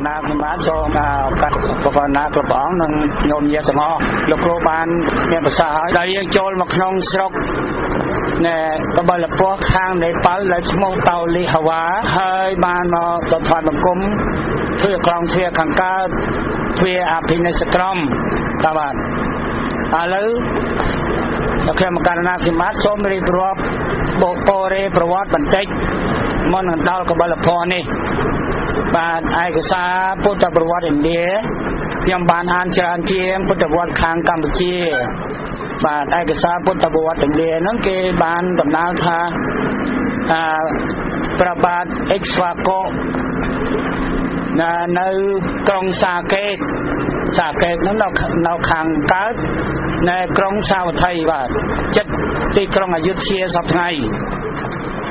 ណាខ្ញុំបានសូមឱកាសបកណាគ្រប់ព្រះអង្គនិងញោមញាតិទាំងអស់លោកគ្រូបានមានប្រសាសន៍ហើយដែលយើងចូលមកក្នុងស្រុកណែកបលពស់ខាងនេប៉ាល់ដែលឈ្មោះតៅលីហាវ៉ាហើយបានមកទៅថ្វាយបង្គំទ្វារក្រុងទ្វារខាងកើតទ្វារអភិនិស្សក្រមបាទឥឡូវខ្ញុំមកករណីខ្ញុំបាទសូមរៀបរាប់បកពរេប្រវត្តិបន្តិចមុននឹងដល់កបលពស់នេះបាទឯកសារពុទ្ធប្រវត្តិឥណ្ឌាខ្ញុំបានអានច្រើនជាងពុទ្ធប្រវត្តិខាងកម្ពុជាបាទឯកសារពុទ្ធប្រវត្តិឥណ្ឌាហ្នឹងគេបានដំណើរថាព្រះបាទអិក្សវាកុនៅក្រុងសាកេតហ្នឹងនៅខាងកើតនៅក្រុងសាវត្ថីបាទចិត្តទីក្រុងអយុធ្យាសប្តាហ៍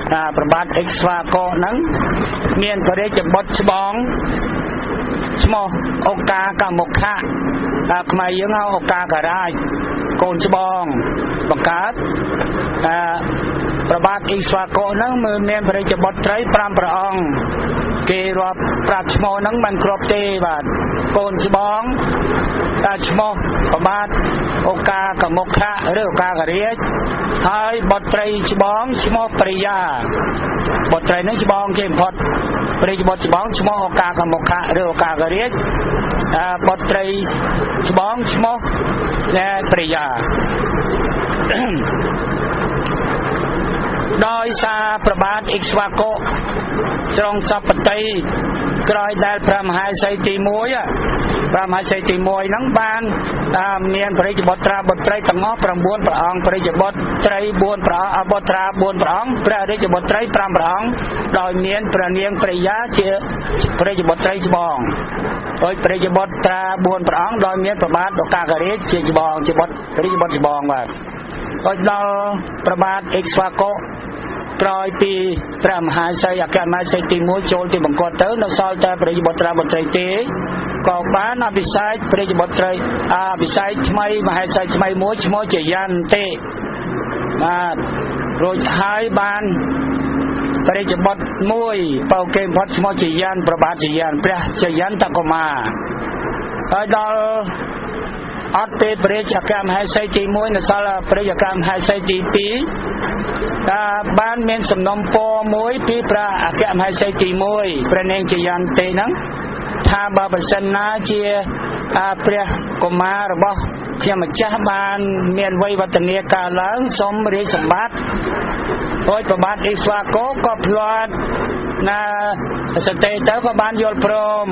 ថ្ងៃព្រះបាទអិក្សវាកុហ្នឹងមានព្រះរាជបុត្រច្បងឈ្មោះអូកាកមុខៈខ្មែរយើងហៅអូកាការាជកូនច្បងបង្កើតព្រះបាទអិក្សវាកុហ្នឹងមានព្រះរាជបុត្រត្រី5ព្រះអង្គគេរាប់ប្រាប់ឈ្មោះហ្នឹងមិនគ្រប់ទេបាទកូនច្បងឈ្មោះព្រះបាទអូកាកមុខៈឬអូកាការាជហើយបុត្រីច្បងឈ្មោះព្រិយាបុត្រីហ្នឹងច្បងគេបំផុតព្រះរាជបុត្រច្បងឈ្មោះអូកាកមុខៈឬអូកាការាជបុត្រីច្បងឈ្មោះព្រិយាដោយសារព្រះបាទអិក្សវាកុទ្រង់សពតិក្រោយដែលព្រះមហាសីទី1ព្រះមហាសីទី1ហ្នឹងបានមានព្រះរាជបុត្រាបុត្រីទាំងអស់9ព្រះអង្គព្រះរាជបុត្រី4ព្រះអង្គបុត្រា4ព្រះអង្គព្រះរាជបុត្រី5ព្រះអង្គដោយមានព្រះនាងព្រិយាជាព្រះរាជបុត្រីច្បងដោយព្រះរាជបុត្រា4ព្រះអង្គដោយមានព្រះបាទអូកាការាជជាច្បងជាបុត្រព្រះរាជបុត្រច្បងបាទដោយដល់ព្រះបាទអិក្សវាកុក្រោយពីព្រះមហាសីអគ្គមហាសីទី1ចូលទីបង្គាប់ទៅនៅសល់តែព្រះរាជបុត្រាបុត្រីទេក៏បានអភិសេកព្រះរាជបុត្រីអភិសេកថ្មីមហេសីថ្មីមួយឈ្មោះជាយន្តិបាទរួចហើយបានព្រះរាជបុត្រមួយបោគេបំផុតឈ្មោះជាយន្តិព្រះបាទជាយន្តិព្រះជាយន្តកុមារហើយដល់អត់ពេលព្រះរាជអគ្គមហេសីទី1នៅសល់ព្រះរាជអគ្គមហេសីទី2បានមានសំណុំពរមួយពីព្រះអគ្គមហេសីទី1ព្រះនាងជាយន្តិហ្នឹងថាបើប្រសិនណាជាព្រះកុមាររបស់ខ្ញុំម្ចាស់បានមានវ័យវឌ្ឍនាការឡើងសូមរាជសម្បត្តិហើយព្រះបាទអិក្សវាកុក៏ផ្លាត់ណាសតិទៅក៏បានយល់ព្រម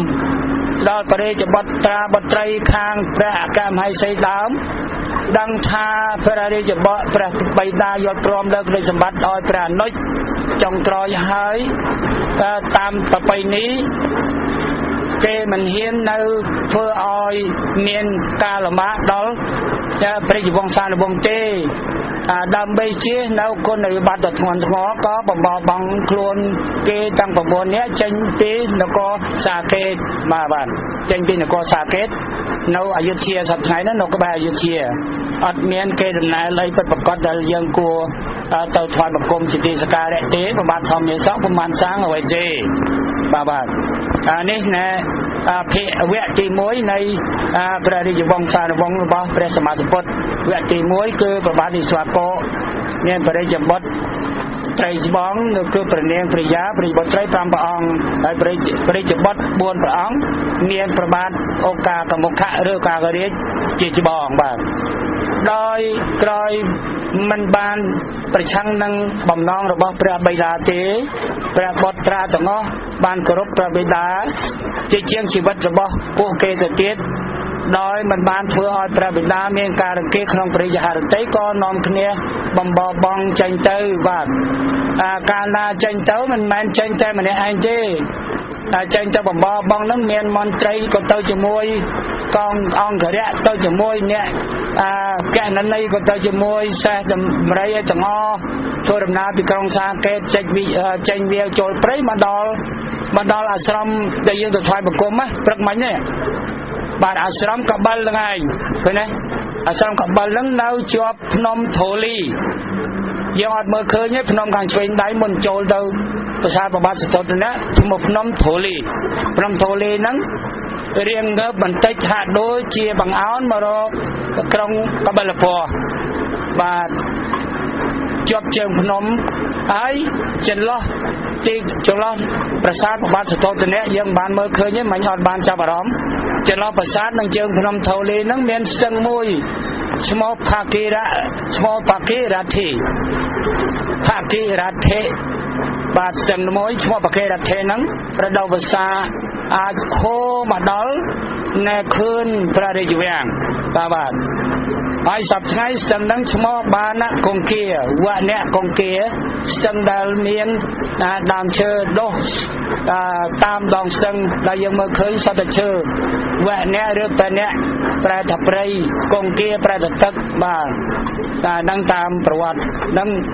ដល់ព្រះរាជបុត្រាបុត្រីខាងព្រះអគ្គមហេសីដើមដឹងថាព្រះរាជបុត្រព្រះបិតាយល់ព្រមលើករាជសម្បត្តិឲ្យព្រះអនុជចុងក្រោយហើយតាមប្រពៃណីគេមិនហ៊ាននៅធ្វើឲ្យមានការលំបាកដល់ព្រះរាជវង្សានុវង្សទេដើម្បីជានៅគុណវិបត្តិធ្ងន់ធ្ងរក៏បំបោបង់ខ្លួនគេទាំង9នាក់ចេញពីនគរសាកេតបាទចេញពីនគរសាកេតនៅអយុធ្យាសប្តាហ៍ថ្ងៃនោះនៅក្បែរអយុធ្យាអត់មានគេដំណើរលៃពិតប្រកបដែលយើងគួរទៅថ្វាយបង្គំជាទីសក្ការៈទេប្របាទធម្មមេសកប្រមាណសាងអ្វីទេបាទនេះណែភាគវគ្គទី1នៃព្រះរាជវង្សានុវង្សរបស់ព្រះសម្មាសម្ពុទ្ធវគ្គទី1គឺព្រះបាទអិក្សវាកុមានព្រះរាជបុត្រត្រីច្បងនោះគឺព្រះនាងព្រិយាព្រះរាជបុត្រី5ព្រះអង្គហើយព្រះរាជបុត្រ4ព្រះអង្គមានព្រះបាទអូកាកមុខៈឬអូកាការាជជាច្បងបាទដោយក្រោយមិនបានប្រឆាំងនឹងបំណងរបស់ព្រះបិតាទេព្រះបុត្រាទាំងអស់បានគោរពព្រះបិតាជាជាងជីវិតរបស់ពួកគេទៅទៀតដោយមិនបានធ្វើឲ្យព្រះបិតាមានការរង្គេះក្នុងព្រះរាជហឫទ័យក៏នាំគ្នាបំបោបង់ចេញទៅបាទកាលណាចេញទៅមិនមែនចេញតែម្នាក់ឯងទេចេញទៅបំបោបង់នឹងមានមន្ត្រីក៏ទៅជាមួយកងអង្គរៈទៅជាមួយអ្នកកណន័យក៏ទៅជាមួយសេះតម្រៃឲ្យទាំងអស់ធ្វើដំណើរពីក្រុងសាកេតចេញវាចូលព្រៃមកដល់អាស្រមដែលយើងទៅថ្វាយបង្គំណាព្រឹកមិញនេះបាទអាស្រមកបិលហ្នឹងឯងឃើញទេអាស្រមកបិលហ្នឹងនៅជាប់ភ្នំធូលី យើងអត់មើលឃើញទេភ្នំខាងឆ្វេងដៃមុនចូលទៅប្រាសាទព្រះបាទសត្វនៈឈ្មោះភ្នំធូលីហ្នឹងរៀងងើបបន្តិចថាដូចជាបង្អោនមករកក្រុងកបិលពរបាទជាប់ជើងភ្នំហើយចន្លោះប្រាសាទព្រះបាទសត្វនៈយើងបានមើលឃើញទេមិនអត់បានចាប់អារម្មណ៍ចន្លោះប្រាសាទនិងជើងភ្នំធូលីហ្នឹងមានស្ទឹងមួយឈ្មោះផាគីរ៉ាថេបាទស្ទឹងមួយឈ្មោះផាគីរ៉ាថេហ្នឹងរដូវវស្សាអាចហូរមកដល់នៅខឿនព្រះរាជវាំងបាទហើយសប្តាហ៍ថ្ងៃស្ទឹងហ្នឹងឈ្មោះបានកង្គាវណៈកង្គាស្ទឹងដែលមានដើមឈើដុះតាមដងស្ទឹងដែលយើងមើលឃើញសត្វឈើវណៈឬបណៈប្រែថាព្រៃកង្គាប្រែថាទឹកបាទតែនឹងតាមប្រវត្តិ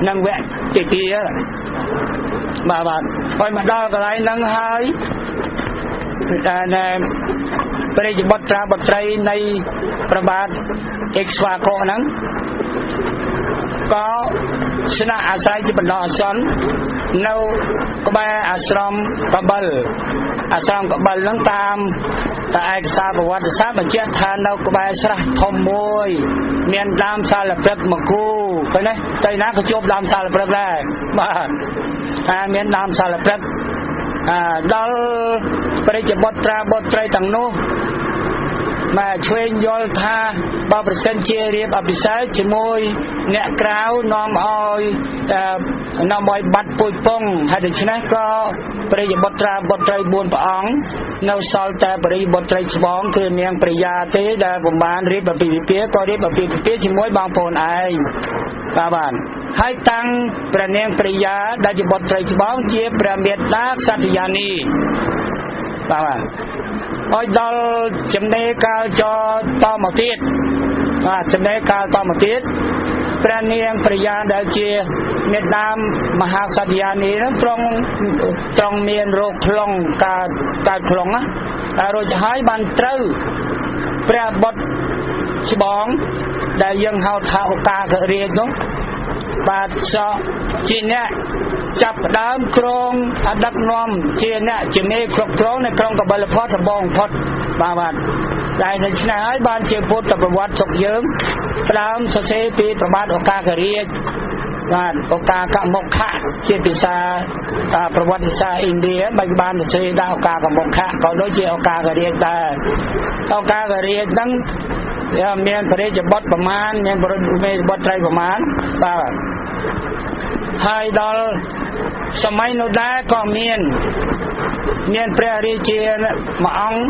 នឹងវៈទី2បាទហើយមកដល់កន្លែងហ្នឹងហើយព្រះរាជបុត្រាបុត្រីនៃព្រះបាទអេកស្វាកោហ្នឹងក៏ស្នាក់អាស្រ័យជាបណ្ដោះអាសន្ននៅក្បែរអាស្រមកបិលហ្នឹងតាមឯកសារប្រវត្តិសាស្ត្របញ្ជាក់ថានៅក្បែរស្រះធំមួយមានដើមសាលព្រឹកមកគូឃើញទេតែណាក៏ជួបដើមសាលព្រឹកដែរបាទមានដើមសាលព្រឹកដល់ព្រះរាជបុត្រាបុត្រីទាំងនោះមកឆ្វេងយល់ថាបើប្រសិនជារៀបអភិសេកជាមួយអ្នកក្រៅនាំឲ្យបាត់ពុយពងហើយដូច្នេះក៏ព្រះរាជបុត្រាបុត្រី4ព្រះអង្គនៅសល់តែព្រះរាជបុត្រីស្បងគឺនាងព្រះយ៉ាទេដែលពុំបានរៀបអាពាហ៍ពិពាហ៍ក៏រៀបអាពាហ៍ពិពាហ៍ជាមួយបងប្អូនឯងបាទហើយតាំងព្រះនាងព្រះយ៉ាដែលជាបុត្រីស្បងជាព្រះមេដាសត្យានីបាទឲ្យដល់ចំណេរកាលតមកទៀតព្រះនាងព្រះយ៉ាដែលជាមេដាមហាសត្យានីនឹងទ្រង់មានរោគផ្លុងកើតផ្លុងតែរួចហើយបានត្រូវព្រះបុត្រច្បងដែលយើងហៅថាឱកាសរាជនោះបាទជាអ្នកចាប់ដើមគ្រងដឹកនាំជាអ្នកជាមេគ្រប់គ្រងនៅក្រុងកបិលពតសម្បងផុតបាទតែដូច្នេះហើយបានជាពុទ្ធប្រវត្តិជុកយើងផ្ដើមសរសេរពីប្របាទឱកាសរាជបាទឱកាកមុខៈជាភាសាប្រវត្តិសាស្ត្រឥណ្ឌាបានសរសេរដល់ឱកាកមុខៈក៏ដូចជាឱកាសរាជដែរឱកាសរាជហ្នឹងមានព្រះរាជបុត្រប្រមាណមានព្រះមេបុត្រីប្រមាណបាទហើយដល់សម័យនោះដែរក៏មានព្រះរាជាមួយអង្គ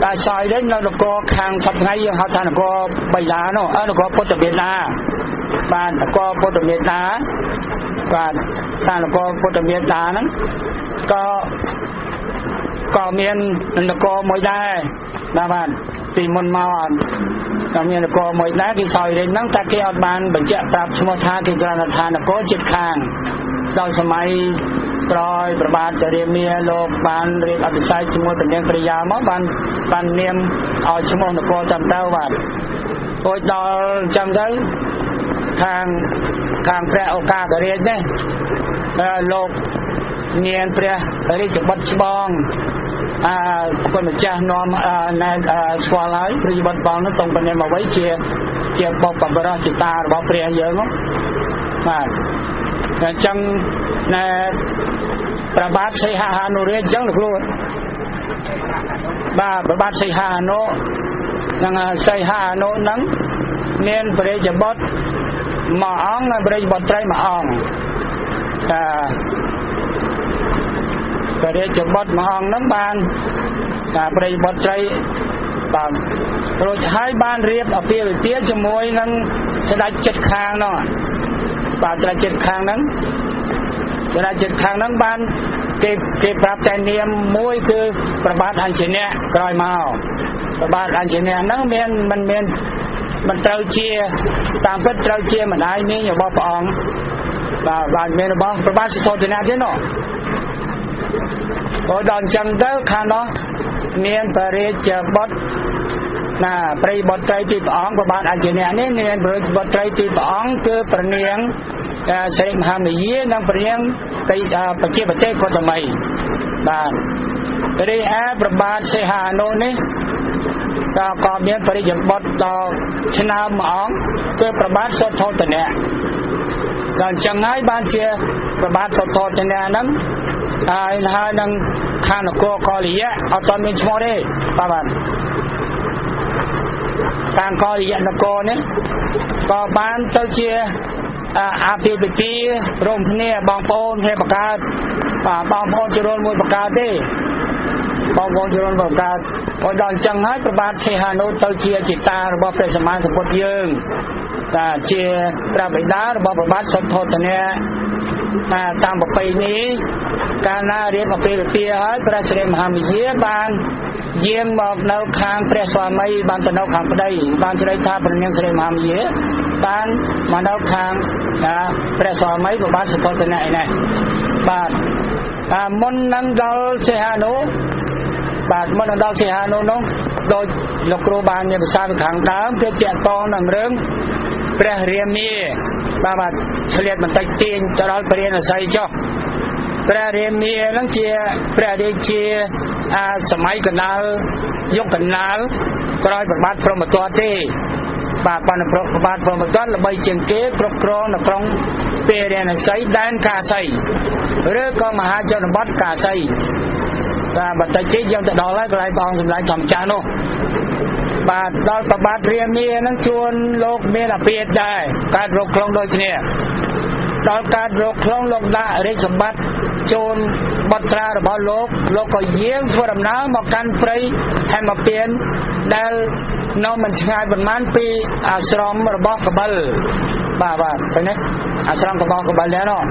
ដែលសោយđếnនៅនគរខាងសប្តាហ៍ថ្ងៃយើងហៅថានគរបៃតានោះនគរពុទ្ធមេតាបាទនគរពុទ្ធមេតាបាទតាមនគរពុទ្ធមេតាហ្នឹងក៏មាននគរមួយដែរបាទពីមុនមកក៏មាននគរមួយដែរគេសោយđếnហ្នឹងតែគេអត់បានបញ្ជាក់ប្រាប់ឈ្មោះថាគេគ្រាន់តែថានគរជិតខាងដល់សម័យក្រោយព្រះបាទរាមាលោកបានរៀបអភិសេកជាមួយព្រះនាងព្រះយ៉ាមកបាននាមឲ្យឈ្មោះនគរចាំទៅបាទរួចដល់អញ្ចឹងទៅខាងព្រះឱកាសរាជនេះលោកមានព្រះរាជបុត្រច្បងគុណម្ចាស់នាំស្គាល់ហើយព្រះរាជបុត្របងនោះទ្រង់បាននាមអ្វីជាបុព្វបុរសជាតារបស់ព្រះយើងបាទអញ្ចឹងព្រះបាទសីហនុរាជអញ្ចឹងលោកគ្រូបាទព្រះបាទសីហនុនឹងសីហនុហ្នឹងមានព្រះរាជបុត្រមួយអង្គហើយព្រះរាជបុត្រីមួយអង្គព្រះរាជបុត្រមួយអង្គហ្នឹងបានព្រះរាជបុត្រីបាទរួចហើយបានរៀបអាពាហ៍ពិពាហ៍ជាមួយនឹងស្ដេចជិតខាងនោះបាទស្ដេចជិតខាងហ្នឹងបានគេប្រាប់តែនាមមួយគឺព្រះបាទអញ្ជនៈក្រោយមកព្រះបាទអញ្ជនៈហ្នឹងមិនត្រូវជាតាមពិតត្រូវជាម្ដាយមីងរបស់ព្រះអង្គបាទមានរបស់ព្រះបាទសិទ្ធត្ថនៈទេនោះដល់អញ្ចឹងទៅខាងនោះមានព្រះរាជបុត្រ ប្រិយបុត្រីពីព្រះអង្គប្របាទអញ្ជអ្នកនេះមានប្រិយបុត្រីពីព្រះអង្គគឺព្រះនាងសិរិមហាមាយានិងព្រះនាងប្រជាប្រទេសកុតមីបាទរីឯព្រះបាទសីហានុនេះក៏មានបរិយាបុត្រដល់ឆ្នើមមួយអង្គគឺព្រះបាទសុទ្ធោទនៈដល់អញ្ចឹងហើយបានជាព្រះបាទសុទ្ធោទនៈហ្នឹងហើយនឹងខាងនគរកលយៈអត់ទាន់មានឈ្មោះទេបាទខាងកលយៈនគរនេះក៏បានទៅជាអាពាហ៍ពិពាហ៍រួមគ្នាបងប្អូនគ្នាបង្កើតបងប្អូនជ្រុលមួយបង្កើតទេបងប្អូនជ្រុលបង្កើតហើយដល់អញ្ចឹងហើយព្រះបាទសីហានុទៅជាចេតារបស់ព្រះសម្មាសម្ពុទ្ធយើងជាព្រះបិតារបស់ព្រះបាទសុទ្ធោទនៈតាមប្រពៃណីកាលណារៀបអាពាហ៍ពិពាហ៍ហើយព្រះសិរិមហាមាយាបានយាងមកនៅខាងព្រះស្វាមីបានទៅនៅខាងប្តីបានជ្រៃថាព្រះនាងសិរិមហាមាយាបានមកនៅខាងព្រះស្វាមីព្រះបាទសុទ្ធោទនៈឯនេះបាទមុននឹងដល់សីហានុបាទមុននឹងដល់សីហានុនោះដោយលោកគ្រូបានមានភាសាពីខាងដើមគឺតាក់ទងនឹងរឿងព្រះរាមាបាទឆ្លៀតបន្តិចទាញទៅដល់ព្រះរាណសីចុះព្រះរាមានឹងជាព្រះរាជាសម័យកណ្ដាលយុគកណ្ដាលក្រោយព្រះបាទព្រហ្មទត្តទេបាទប៉ុន្តែព្រះបាទព្រហ្មទត្តល្បីជាងគេគ្រប់គ្រងនៅក្នុងព្រះរាណសីដែនកាសីឬក៏មហាជនបទកាសីបន្តិចទៀតយើងទៅដល់ហើយកន្លែងព្រះអង្គសម្ដែងធម្មចាស់នោះបាទដល់ព្រះបាទរាមានឹងជួនលោកមានអាពាហ៍ដែរកើតរោគខ្លងដូចគ្នាដល់កើតរោគខ្លងលោកដាក់រាជសម្បត្តិជូនបុត្រារបស់លោកក៏យាងធ្វើដំណើរមកកាន់ព្រៃហេមពៀនដែលនៅមិនឆ្ងាយប៉ុន្មានពីអាស្រមរបស់កបិលបាទឃើញទេអាស្រមរបស់កបិលដែរនោះ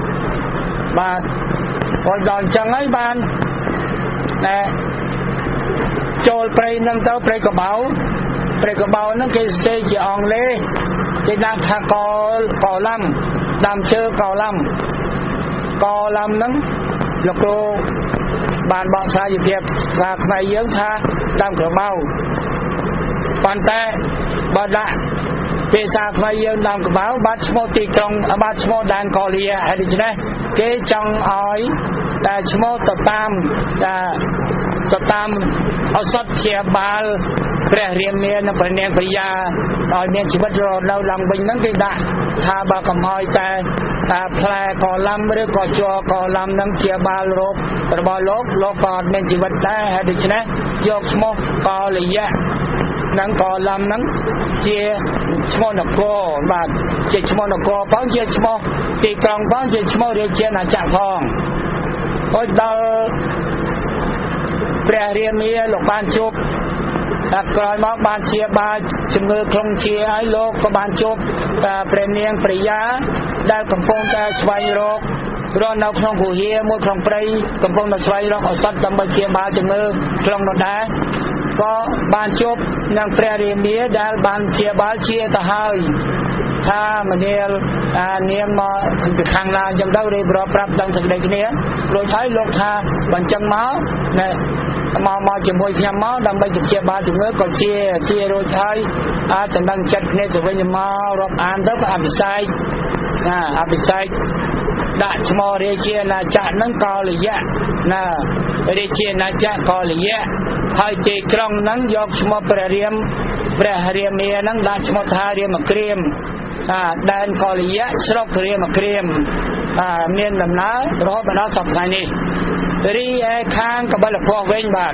បាទហើយដល់អញ្ចឹងហើយបានចូលព្រៃនឹងទៅព្រៃកបៅហ្នឹងគេសរសេរជាអង់គ្លេសគេដាក់ថាកោឡាំដើមឈើកោឡាំហ្នឹងលោកគ្រូបានបកស្រាយជាភាសាខ្មែរយើងថាដើមក្របៅប៉ុន្តែបើដាក់ភាសាខ្មែរយើងដើមក្បៅបាទឈ្មោះទីក្រុងបាទឈ្មោះដែនកលយៈហើយដូច្នេះគេចង់ឲ្យតែឈ្មោះទៅតាមឱសថជាបាលព្រះរាមានិងព្រះនាងព្រិយាឲ្យមានជីវិតរស់នៅឡើងវិញហ្នឹងគេដាក់ថាបើកំហើយតែផ្លែកឡាំឬក៏ជ័រកឡាំនឹងជាបាលរោគរបស់លោកក៏មានជីវិតដែរហើយដូច្នេះយកឈ្មោះកលយៈនិងកឡាំហ្នឹងជាឈ្មោះនគរបាទជាឈ្មោះនគរផងជាឈ្មោះទីក្រុងផងជាឈ្មោះរាជាណាចក្រផងហើយដល់ព្រះរាមាលោកបានជួបក្រោយមកបានជាបាលជំងឺខ្លងជាហើយលោកក៏បានជួបព្រះនាងព្រិយាដែលកំពុងតែស្វែងរករស់នៅក្នុងគុហាមួយក្នុងព្រៃកំពុងតែស្វែងរកឱសថដើម្បីជាបាលជំងឺខ្លងនោះដែរក៏បានជួបនឹងព្រះរាមាដែលបានជាបាលជាទៅហើយថាមនាលនាងមកពីខាងណាអញ្ចឹងទៅរៀបរាប់ប្រាប់ដឹងសេចក្តីគ្នាដូចហើយលោកថាបញ្ចឹងមកមកជាមួយខ្ញុំមកដើម្បីទៅជាបាលជំងឺក៏ជារួចហើយអាចដឹងចិត្តគ្នាទៅវិញមករាប់អានទៅក៏អភិសេកដាក់ឈ្មោះរាជាណាចក្រនឹងកលយៈរាជាណាចក្រកលយៈហើយទីក្រុងហ្នឹងយកឈ្មោះព្រះរាមាហ្នឹងដាក់ឈ្មោះថារាមគ្រាមដែនកលយៈស្រុករាមគ្រាមមានដំណើររហូតដល់សព្វថ្ងៃនេះរីឯខាងកបិលពស់វិញបាទ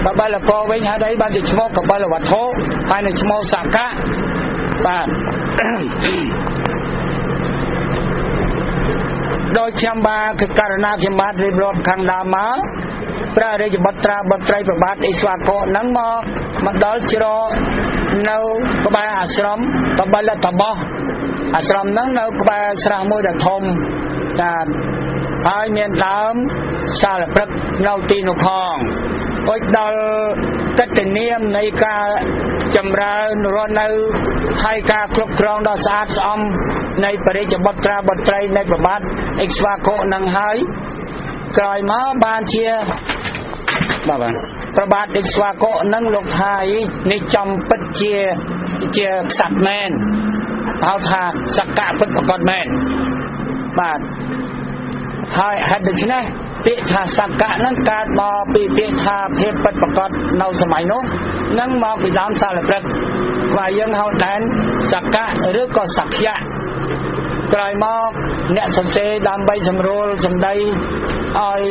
កបិលពស់វិញហេតុអីបានជាឈ្មោះកបិលវត្ថុហើយនឹងឈ្មោះសកៈបាទដោយខ្ញុំបាទគឺករណីខ្ញុំបាទរៀបរាប់ខាងដើមមកព្រះរាជបុត្រីព្រះបាទឥស្វាកុហ្នឹងមកដល់ជ្រកនៅក្បែរអាស្រមកបិលតបោះអាស្រមហ្នឹងនៅក្បែរស្រះមួយដ៏ធំហើយមានដើមសាលព្រឹកនៅទីនោះផងដូចដល់កិត្តិនាមនៃការចម្រើនរស់នៅហើយការគ្រប់គ្រងដ៏ស្អាតស្អំនៃព្រះរាជបុត្រីនៃព្រះបាទឥស្វាកុនឹងហើយក្រោយមកបានជាបាទ ប្របាទឥស្វាកៈនឹងលោកថានេះចំពិតជាខ្សាត់មែនហៅថាសក្កៈពិតប្រកបមែនបាទហើយហេតុដូច្នេះពាក្យថាសក្កៈនឹងកើតមកពីពាក្យថាភាពពិតប្រកបនៅសម័យនោះនឹងមកពីដើមសាលព្រឹកvà dân hậu đàn sạc cả rước có sạc dạ rồi mọc nẹ sầm xê đam bay sầm rô sầm đây oi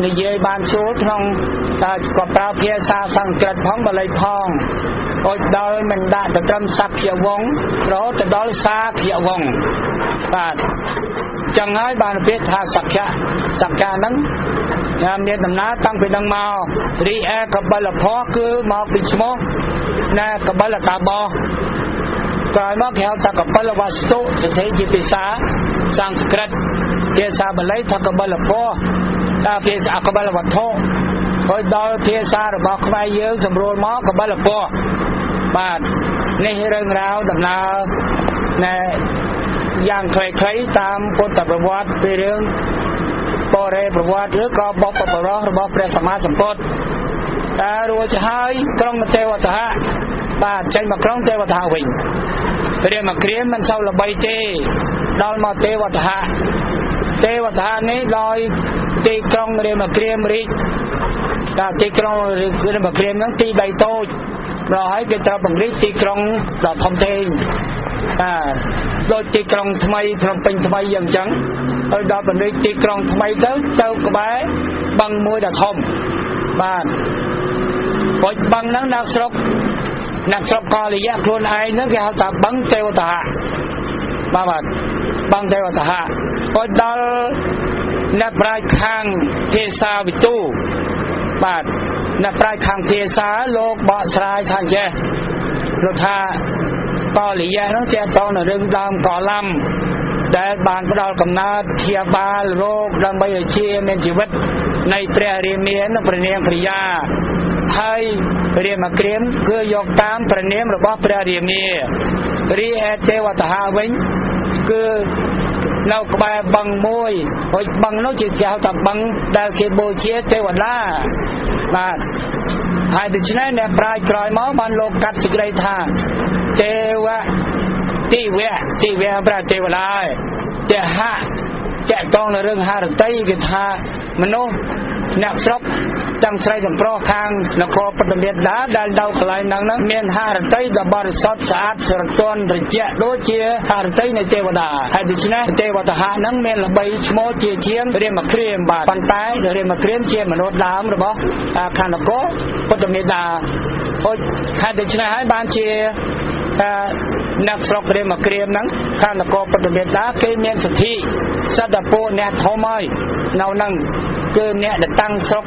người dê ban số trong có bao phía xa sang trật phóng và lấy phong ôi đó mình đã từ trăm sạc hiệu vong đó từ đó xa hiệu vong và chẳng ai bàn biết tha sạc dạ nắng miền Nam Á tăng về đằng màu đi e cặp ba là phó cứ màu bị chmok nè cặp ba là tà bò rồi móc theo ta cặp ba là vastu sẽ chỉ bị xá sang skret phía xa bên lấy ta cặp ba là phó ta phía xa cặp ba là vật thô rồi đó phía xa rồi bọc vai dưới sầm rôn móc cặp ba là phó và này rừng rau đầm nào nè giang khơi tam quân tập vật về đườngบริบทว่าหรือก็บอกกับเราบอกพระสัมมาสัมพุทธรู้จะให้กรองเทวตาบาดใจมากรองเทวตาวิ่งเรียนมาเรียนมันเศร้าละใบเจดอลมาเทวตานี้ลอยตีกรองเรียนมาเรียนริตีกรองเรียนมาเรียนนั้นตีใบโตเราให้กิจบังริตีกรองเราทำเองโดยตีกรองทำไมพร้อมเป็นทำไมอย่างจังโดยบังริตีกรองทำไมเจ้ากระบายบังมวยดาทอมบ้านปอยบังนั้นนักสกกอลิยะครูนไอนึกแกเขาตับบังเทวตาบ้าบังเทวตาปอยดอลนับรายคางเทสาวิตูบ้านนับรายคางเทสาโลกบ่อสลายทางเจรถากอลิยะนั้นเจ้าตองเรื่องดำก่อลำแต่บานพระดาวกำนัดเทียบาลโรคดังใบเชียเมนชีวิตในเปรียเรียเมียนประเนียมปริยาให้เรียนมาเกรียมคือยกตามประเนียมระบบเปรียเรียเมียเรียเทวตาวิญคือเรากบบังมวยบังนกจีเจ้าตับบังดาวเขตโบเชียเทวดาบ้านให้ถึงนั้นเนี่ยปลายกลอยม้อบันโลกัดสิกไรธาเทวะที่เวพระเทวดาจะหาจะต้องในเรื่องหาไตกิจหามนุษย์นักสกจังใส่สมปรองทางนครปฐมเดชดาดันดาวกลายนังนั้นเมียนหาไตดับบริสุทธิ์สะอาดสุรจรริเจโดเชียหาไตในเทวดาให้ดิฉันเทวดาหานั้นเมียนละใบชโมเชียเทียมเรียนมาเครียมบาดปันตายเรียนมาเครียมเชียมนุษย์ดามหรือบ่ขานโกปฐมเดชดาให้ดิฉันให้บานเชียนักสกเรียนมาเครียมนั้นขานโกปฐมเดชดาเกเมียนสถิสัตว์ปูเนี่ยทอมายเนานั่งเกินเนี่ยเด็ดตั้งสก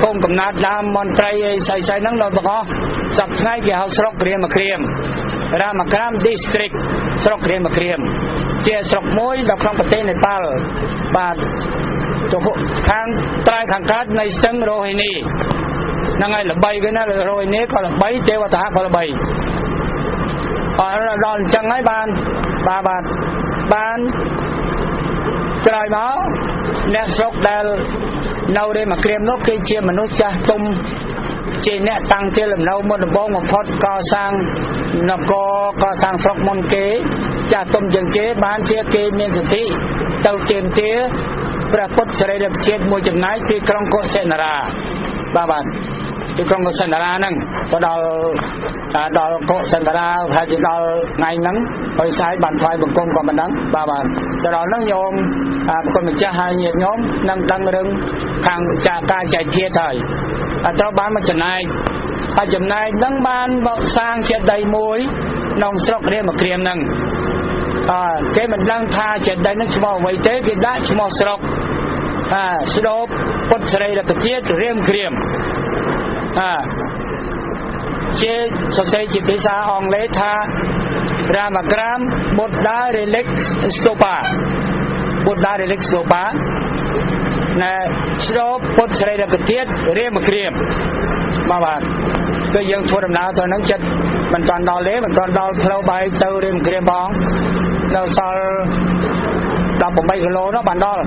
คงกำนัดดามมอนไตรใส่นั่งเราต้องจับง่ายเกี่ยวสกเรียนมาเครียมรามกรามดิสตริกสกเรียนมาเครียมเจ้าสกมวยดอกคลองประเทศในปาลบาดตัวทางใต้ทางการในเซิงโรฮินีนั่งไงละใบกันนะโรฮินีก็ละใบเจ้าตาก็ละใบดอนจังไงบานจอยม้าเนสกเดลนาเรมาเกรียมนกเชียมนุษย์จะตุ่มเจเนตังเจริญเราหมดบ่งพอดก่อสร้างนับก่อสร้างสกมนเกจะตุ่มจังเกบ้านเชียเกเมียนสติเต่าเจียมเตี้ยประพุทธเสด็จเชียมวยจังไหนที่ครองโกเซนราบ้าที่ครองโกเซนรานั่งก็ดอลโกเซนราพายดอลไงนั่งไปใช้บันไฟบังกงกับมันนั่งบ้าจะดอลนั่งโยมคนมันจะหายเหยียดโยมนั่งตั้งเรื่องทางจากการใจเทียไทยเจ้าบ้านมาจำนายไปจำนายนั่งบ้านบอกสร้างเช็ดใดมวยน้องสกเรียนมาเกรียมนั่งแกมันนั่งทาเช็ดใดนั่งชั่วโมงไว้เตะกินได้ชั่วโมงสกสโลปปดเสยแล้วก็เทียเรียมเกรียมเชื่อสงสัยจิตวิสาองเลธารามกรามบดดาเรเล็กสโตปาบดดาเรเล็กสโตปานะสโลปปดเสยแล้วก็เทียเรียมเกรียมมาบ้านก็ยังชวนดำน้ำตอนนั้นจัดมันตอนดอลเล่มันตอนดอลเพลาใบเตาเรียมเกรียมบ้องเราสอลดอกผมใบกิโลเนาะบันดอล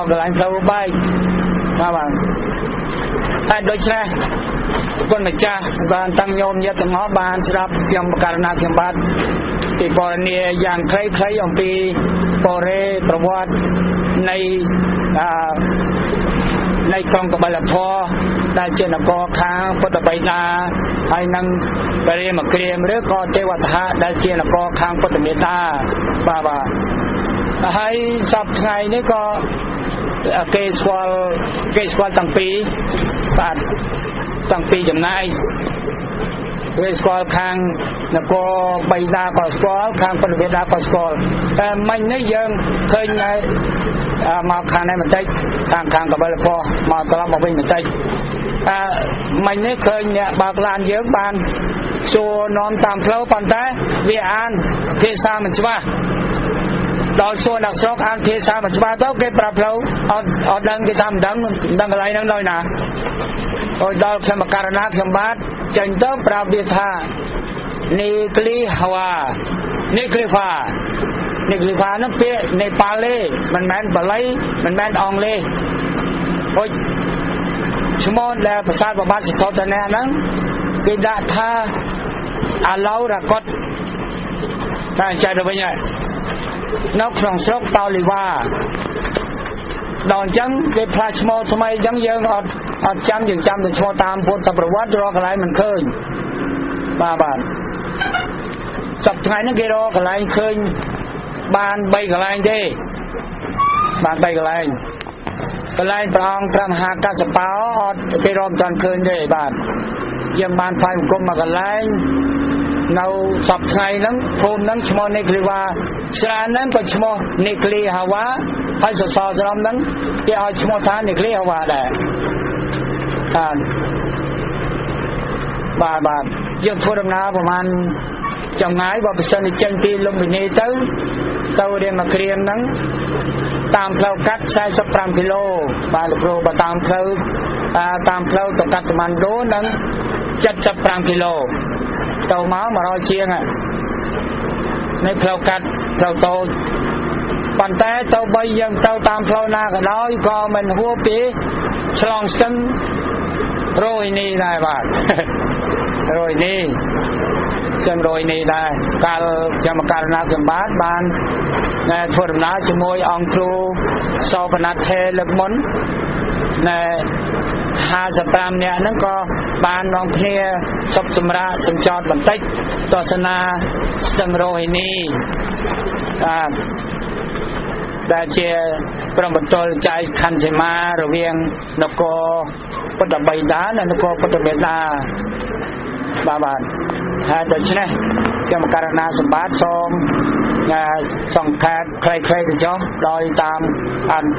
เดี๋ยวอันเพลาใบมาบ้าน តែដូច្នេះគុណម្ចាស់បានតាំងញោមញាតិទាំងអស់បានស្ដាប់ខ្ញុំបករណាខ្ញុំបាទពីបរនីយ៉ាងខ្លីៗអំពីបរិប្រវត្តិនៃក្រុងកបិលធម៌ដែលជានគរខាងពុទ្ធបិតាហើយនឹងបរិមគ្រាមឬក៏ទេវតាដែលជានគរខាងពុទ្ធមេតាបាទហើយសពថ្ងៃនេះក៏គេស្គាល់តាំងពីបាទតាំងពីចំណាយគេស្គាល់ខាងនគរបិតាក៏ស្គាល់ខាងពុទ្ធមេតាក៏ស្គាល់តែមិញនេះយើងឃើញមកខាងនេះបន្តិចខាងកបិលពណ៌មកត្រឡប់មកវិញបន្តិចមិញនេះឃើញអ្នកបើកឡានយើងបានសួរនាំតាមផ្លូវប៉ុន្តែវាអានភាសាមិនច្បាស់ដល់សួរអ្នកស្រុកអានភាសាមិនច្បាស់ទៅគេប្រាប់ផ្លូវអត់ដឹងគេថាមិនដឹងកន្លែងហ្នឹងឡើយណាហើយដល់ខ្ញុំបករណាខ្ញុំបាទចេញទៅប្រាប់វាថានីក្លីហាវ៉ានេះនោះពាក្យនេប៉ាឡេមិនមែនបាលីមិនមែនអង់គ្លេសអូយឈ្មោះដែលប្រាសាទបបាត់សិទ្ធត្ថនៈហ្នឹងគេដាក់ថាអាឡៅរកតតែចែកទៅវិញហើយនៅក្នុងស្រុកតូលីវ៉ាដល់អញ្ចឹងគេផ្លាស់ឈ្មោះថ្មីអញ្ចឹងយើងអត់ចាំយើងចាំតែឈ្មោះតាមពុទ្ធប្រវត្តិរកកន្លែងមិនឃើញបាទសប្តាហ៍នេះគេរកកន្លែងឃើញបាន3កន្លែងទេបាន3កន្លែងព្រះអង្គត្រមហាកសបោអត់គេរកមិនទាន់ឃើញទេបាទយើងបានផ្សាយអង្គមមកកន្លែងនៅសប្តាហ៍ហ្នឹងភូមិហ្នឹងឈ្មោះនេក្លីវ៉ាច្រើនហ្នឹងក៏ឈ្មោះនេក្លីហាវ៉ាហើយសសរស្រមហ្នឹងគេឲ្យឈ្មោះថានេក្លីហាវ៉ាដែរបាទយើងធ្វើដំណើរប្រហែលចម្ងាយបើប្រសិនចេញពីលំពិនីទៅរៀនមកគ្រាមហ្នឹងតាមផ្លូវកាត់45គីឡូបាទលោកគ្រូបើតាមផ្លូវទៅកាត់តម៉ាន់ដូនឹង75គីឡូទៅមក100ជាងនៅផ្លូវកាត់ផ្លូវតូចប៉ុន្តែទៅបីយើងទៅតាមផ្លូវណាក៏ដោយក៏មិនហួសពីឆ្លងស្ទឹងរយនេះដែរបាទរយនេះដែរកាលខ្ញុំបករណាខ្ញុំបានធ្វើដំណើរជាមួយអង្គគ្រូសោបណដ្ឋេលើកមុន55នាក់ហ្នឹងក៏បាននាំគ្នាជប់សម្រាប់សម្ចតបន្តិចទស្សនាស្ទឹងរយនេះដែលជាព្រមបន្ទល់ចែកខណ្ឌសីមារវាងនគរពុទ្ធបិតានិងនគរពុទ្ធមេតាបាទហើយដូច្នេះខ្ញុំករណាសម្បត្តិសូមសង្ខេបខ្លីៗទៅចុះដោយតាម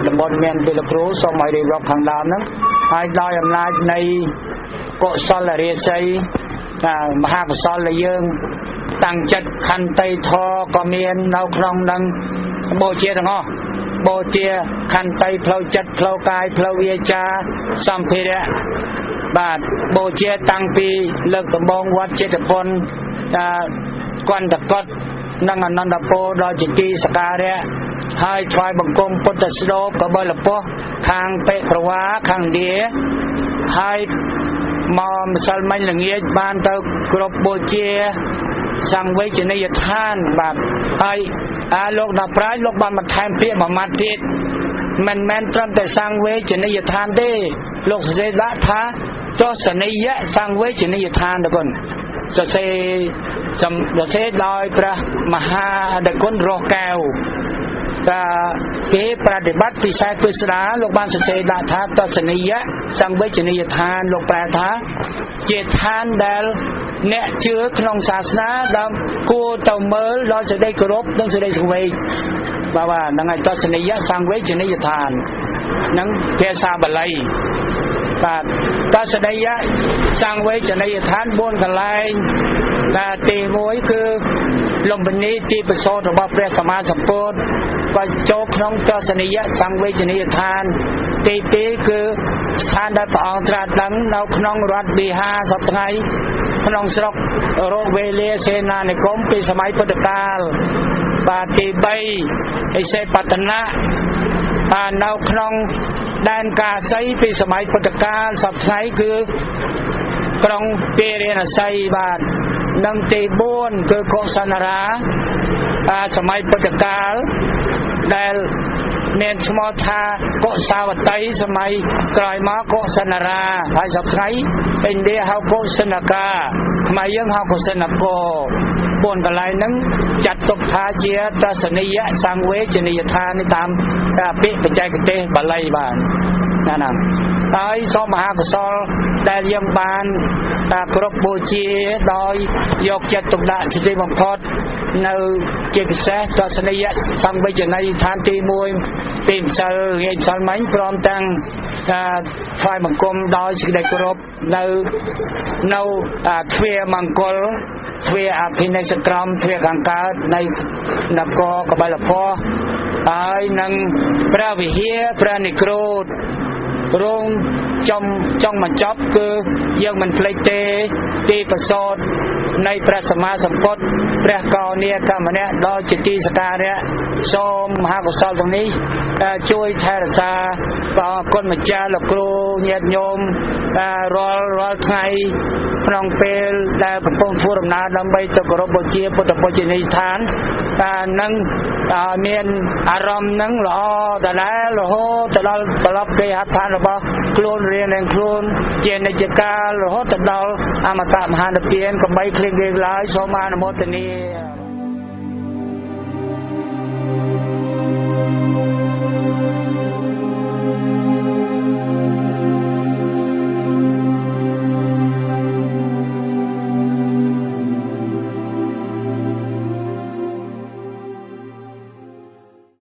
តំបន់មានពីលោកគ្រូសូមឲ្យរៀបរាប់ខាងដើមហ្នឹងហើយដោយអំណាចនៃកុសលរាសីមហាកុសលដែលយើងតាំងចិត្តខន្តីធម៌ក៏មាននៅក្នុងនឹងបូជាទាំងអស់បូជាខន្តីផ្លូវចិត្តផ្លូវកាយផ្លូវវាចាសម្ភារៈបាទបូជាតាំងពីលើកដំបងវត្តចេតពុនកន្តកតនិងអនន្តពោដល់ជាទីសក្ការៈហើយថ្វាយបង្គំពុទ្ធស្ដូបកបិលពោះខាងពេប្រវាខាងឌៀហើយមកម្សិលមិញល្ងាចបានទៅគ្រប់បូជាសង្វេជនីយដ្ឋានបាទហើយលោកដល់ប្រាជ្ញលោកបានបន្ថែមពាក្យមួយម៉ាត់ទៀតមិនមែនត្រឹមតែសង្វេជនីយដ្ឋានទេលោកសរសេរដាក់ថាទស្សនីយសង្វេជនីយដ្ឋានទៅប៉ុណ្ណឹងសរសេរដោយព្រះមហាអធិគុណរស់កែវតែគេប្រតិបត្តិពិសេសពិស្ដារលោកបានសរសេរដាក់ថាទស្សនីយសង្វេជនីយដ្ឋានលោកប្រែថាជាឋានដែលអ្នកជឿក្នុងសាសនាដែលគួរទៅមើលដោយសេចក្តីគោរពនិងសេចក្តីសង្វេគបាទហ្នឹងហើយទស្សនីយសង្វេជនីយដ្ឋានហ្នឹងភាសាបាលីបាទទស្សនីយសង្វេជនីយដ្ឋាន4កន្លែងដែលទី1គឺលំពិនីទីប្រសូតរបស់ព្រះសម្មាសម្ពុទ្ធក៏ចូលក្នុងទស្សនីយសង្វេជនីយដ្ឋានទី2គឺស្ថានដែលព្រះអង្គត្រាស់ដឹងនៅក្នុងរដ្ឋបិហារសពថ្ងៃក្នុងស្រុករកវេលាសេនានិគមពីសម័យពុទ្ធកាលបាទទី3អិសេបតនៈ នៅក្នុងដែនកាសីពីសម័យពុទ្ធកាលសពថ្ងៃគឺក្រុងពារាណសីបាទនិងទី4គឺកុសិនារាសម័យពុទ្ធកាលដែលមានឈ្មោះថាកុសាវតីសម័យក្រោយមកកុសិនារាហើយសពថ្ងៃឥណ្ឌាហៅកុសិនកាខ្មែរយើងហៅកុសិនកោ4កន្លែងហ្នឹងចាត់ទុកថាជាទស្សនីយសង្វេជនីយដ្ឋានតាមពាក្យបច្ចេកទេសបាលីបាទណាហើយសូមមហាកុសលដែលយើងបានគ្រប់បូជាដោយយកចិត្តទុកដាក់ជាទីបំផុតនៅជាពិសេសទស្សនីយសង្វេជនីយដ្ឋានទី1ពីម្សិលងាយម្សិលមិញព្រមទាំងថ្វាយបង្គំដោយសេចក្តីគោរពនៅទ្វារមង្គលទ្វារអភិនិស្សក្រមទ្វារខាងកើតនៃនគរកបិលពស្តុហើយនឹងព្រះវិហារព្រះនិក្រូធរោងចុងបញ្ចប់គឺយើងមិនភ្លេចទេទីប្រសូតនៃព្រះសម្មាសម្ពុទ្ធព្រះកោនីកម្មៈដល់ជាទីសក្ការៈសូមមហាកុសលទាំងនេះជួយថែរក្សាព្រះគុណម្ចាស់លោកគ្រូញាតិញោមរាល់ថ្ងៃក្នុងពេលដែលកំពុងធ្វើដំណើរដើម្បីទៅគោរពបូជាពុទ្ធបូជនីយដ្ឋាននឹងមានអារម្មណ៍នឹងល្អដដែលរហូតទៅដល់ត្រឡប់គេហដ្ឋានរបស់ខ្លួនរៀងខ្លួនជានិច្ចកាលរហូតទៅដល់អមតៈមហានិព្វានកុំបីឃ្លៀងគេឡើយសូមអនុមោទនា